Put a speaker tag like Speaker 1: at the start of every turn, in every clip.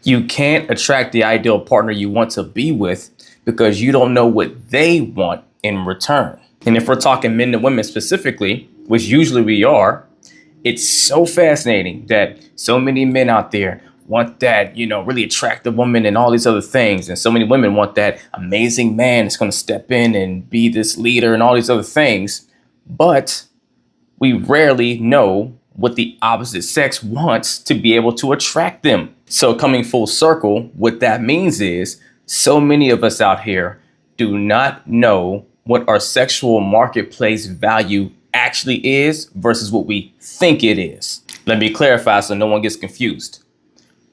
Speaker 1: You can't attract the ideal partner you want to be with because you don't know what they want in return. And if we're talking men and women specifically, which usually we are, it's so fascinating that so many men out there want that, really attractive woman and all these other things. And so many women want that amazing man that's going to step in and be this leader and all these other things. But we rarely know what the opposite sex wants to be able to attract them. So coming full circle, what that means is so many of us out here do not know what our sexual marketplace value actually is versus what we think it is. Let me clarify so no one gets confused.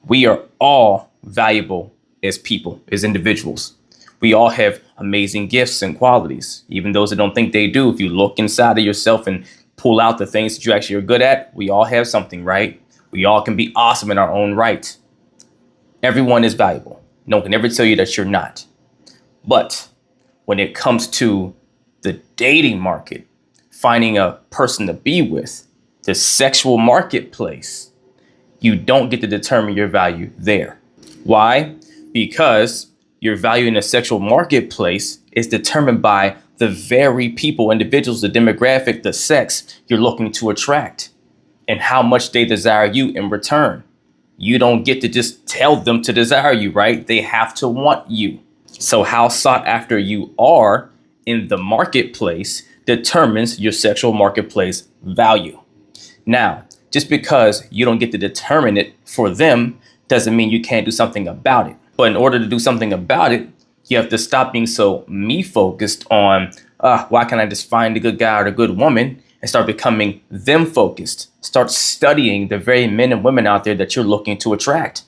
Speaker 1: We are all valuable as people, as individuals. We all have amazing gifts and qualities, even those that don't think they do. If you look inside of yourself and pull out the things that you actually are good at, we all have something, right? We all can be awesome in our own right. Everyone is valuable. No one can ever tell you that you're not. But when it comes to the dating market, finding a person to be with, the sexual marketplace, you don't get to determine your value there. Why? Because your value in the sexual marketplace is determined by the very people, individuals, the demographic, the sex you're looking to attract and how much they desire you in return. You don't get to just tell them to desire you, right? They have to want you. So how sought after you are in the marketplace determines your sexual marketplace value. Now, just because you don't get to determine it for them doesn't mean you can't do something about it. But in order to do something about it, you have to stop being so me focused on why can't I just find a good guy or a good woman and start becoming them focused. Start studying the very men and women out there that you're looking to attract.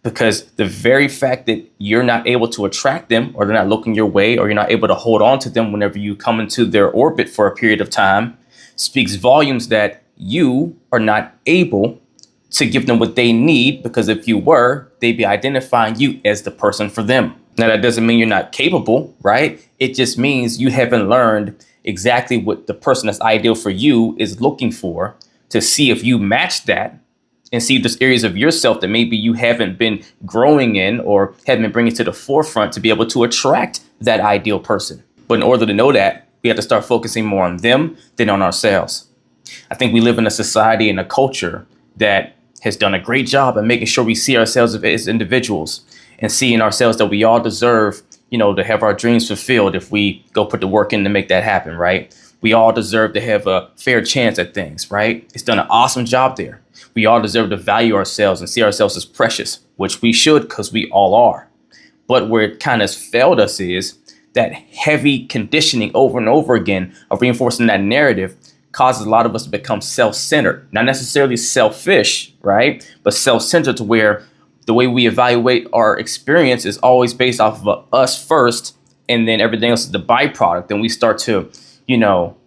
Speaker 1: Because the very fact that you're not able to attract them or they're not looking your way or you're not able to hold on to them whenever you come into their orbit for a period of time speaks volumes that you are not able to give them what they need, because if you were, they'd be identifying you as the person for them. Now, that doesn't mean you're not capable, right? It just means you haven't learned exactly what the person that's ideal for you is looking for to see if you match that and see if there's areas of yourself that maybe you haven't been growing in or haven't been bringing to the forefront to be able to attract that ideal person. But in order to know that, we have to start focusing more on them than on ourselves. I think we live in a society and a culture that has done a great job at making sure we see ourselves as individuals and seeing ourselves that we all deserve, to have our dreams fulfilled if we go put the work in to make that happen, right? We all deserve to have a fair chance at things, right? It's done an awesome job there. We all deserve to value ourselves and see ourselves as precious, which we should because we all are. But where it kind of failed us is that heavy conditioning over and over again of reinforcing that narrative causes a lot of us to become self-centered, not necessarily selfish, right? But self-centered, to where the way we evaluate our experience is always based off of us first, and then everything else is the byproduct. And we start to,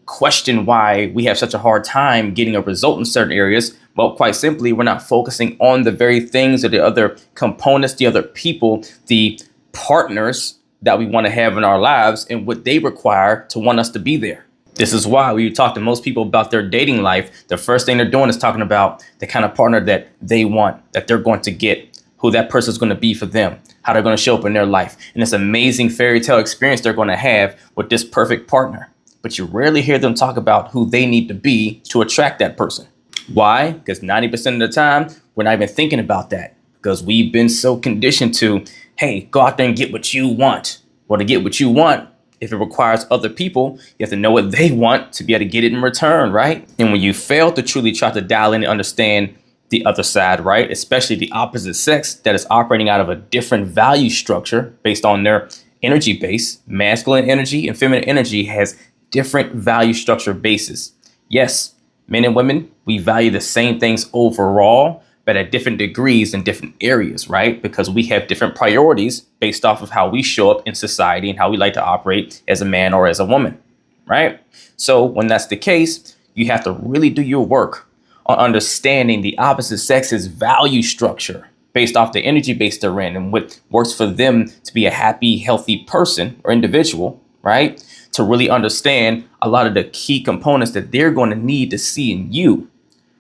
Speaker 1: question why we have such a hard time getting a result in certain areas. Well, quite simply, we're not focusing on the very things or the other components, the other people, the partners that we want to have in our lives and what they require to want us to be there. This is why when you talk to most people about their dating life, the first thing they're doing is talking about the kind of partner that they want, that they're going to get, who that person is going to be for them, how they're going to show up in their life, and this amazing fairy tale experience they're going to have with this perfect partner. But you rarely hear them talk about who they need to be to attract that person. Why? Because 90% of the time, we're not even thinking about that, because we've been so conditioned to, hey, go out there and get what you want. Well, to get what you want, if it requires other people, you have to know what they want to be able to get it in return, right? And when you fail to truly try to dial in and understand the other side, right, especially the opposite sex that is operating out of a different value structure based on their energy base, masculine energy and feminine energy has different value structure bases. Yes, men and women, we value the same things overall, but at different degrees in different areas, right? Because we have different priorities based off of how we show up in society and how we like to operate as a man or as a woman, right? So when that's the case, you have to really do your work on understanding the opposite sex's value structure based off the energy base they're in and what works for them to be a happy, healthy person or individual, right? To really understand a lot of the key components that they're going to need to see in you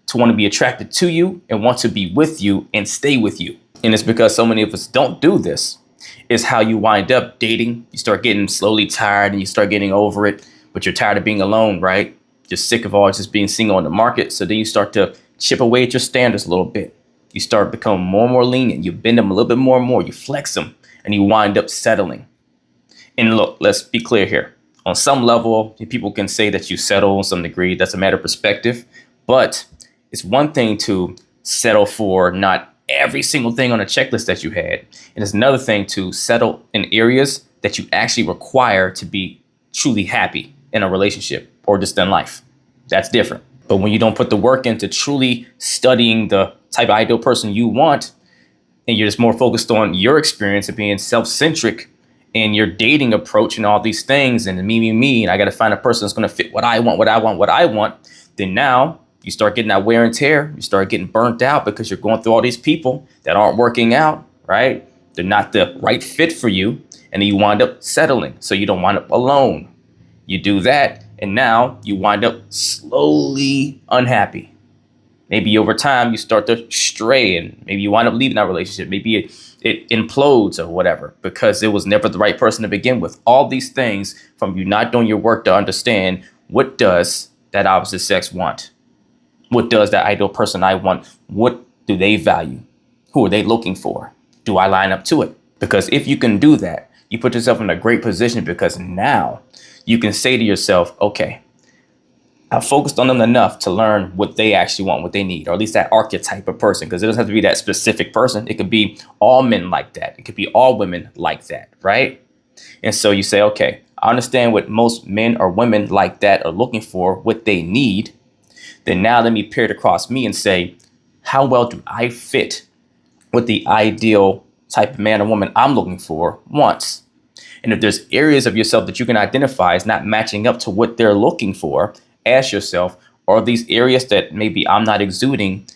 Speaker 1: to want to be attracted to you and want to be with you and stay with you. And it's because so many of us don't do this. Is how you wind up dating. You start getting slowly tired and you start getting over it, but you're tired of being alone, right? You're sick of always just being single in the market. So then you start to chip away at your standards a little bit. You start becoming more and more lenient. You bend them a little bit more and more. You flex them and you wind up settling. And look, let's be clear here. On some level, people can say that you settle in some degree. That's a matter of perspective. But it's one thing to settle for not every single thing on a checklist that you had. And it's another thing to settle in areas that you actually require to be truly happy in a relationship or just in life. That's different. But when you don't put the work into truly studying the type of ideal person you want, and you're just more focused on your experience and being self-centric in your dating approach and all these things and me, and I got to find a person that's going to fit what I want, then now you start getting that wear and tear. You start getting burnt out because you're going through all these people that aren't working out, right? They're not the right fit for you. And then you wind up settling. So you don't wind up alone. You do that. And now you wind up slowly unhappy. Maybe over time you start to stray and maybe you wind up leaving that relationship. Maybe it implodes or whatever because it was never the right person to begin with. All these things from you not doing your work to understand what does that opposite sex want? What does that ideal person I want? What do they value? Who are they looking for? Do I line up to it? Because if you can do that, you put yourself in a great position because now you can say to yourself, okay, I've focused on them enough to learn what they actually want, what they need, or at least that archetype of person, because it doesn't have to be that specific person. It could be all men like that. It could be all women like that, right? And so you say, okay, I understand what most men or women like that are looking for, what they need. Then now let me pair it across me and say, how well do I fit what the ideal type of man or woman I'm looking for wants? And if there's areas of yourself that you can identify as not matching up to what they're looking for, ask yourself, are these areas that maybe I'm not exuding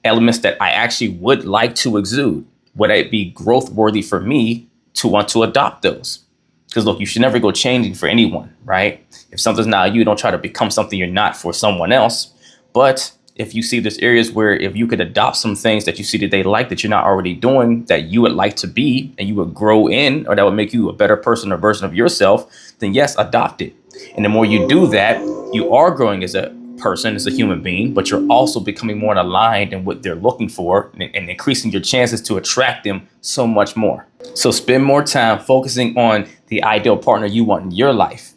Speaker 1: elements that I actually would like to exude? Would it be growth worthy for me to want to adopt those? Because look, you should never go changing for anyone, right? If something's not you, don't try to become something you're not for someone else. But if you see there's areas where if you could adopt some things that you see that they like that you're not already doing, that you would like to be and you would grow in, or that would make you a better person or version of yourself, then yes, adopt it. And the more you do that, you are growing as a person, as a human being, but you're also becoming more aligned in what they're looking for and increasing your chances to attract them so much more. So spend more time focusing on the ideal partner you want in your life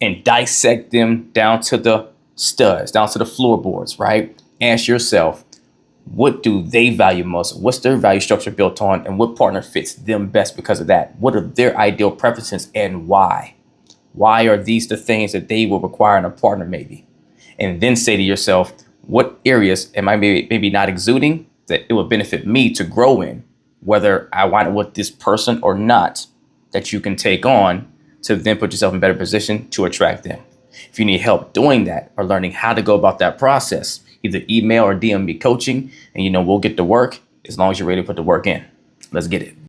Speaker 1: and dissect them down to the studs, down to the floorboards, right? Ask yourself, what do they value most? What's their value structure built on? And what partner fits them best because of that? What are their ideal preferences and why? Why are these the things that they will require in a partner maybe? And then say to yourself, what areas am I maybe not exuding that it would benefit me to grow in, whether I want it with this person or not, that you can take on to then put yourself in a better position to attract them. If you need help doing that or learning how to go about that process, either email or DM me coaching, and we'll get to work as long as you're ready to put the work in. Let's get it.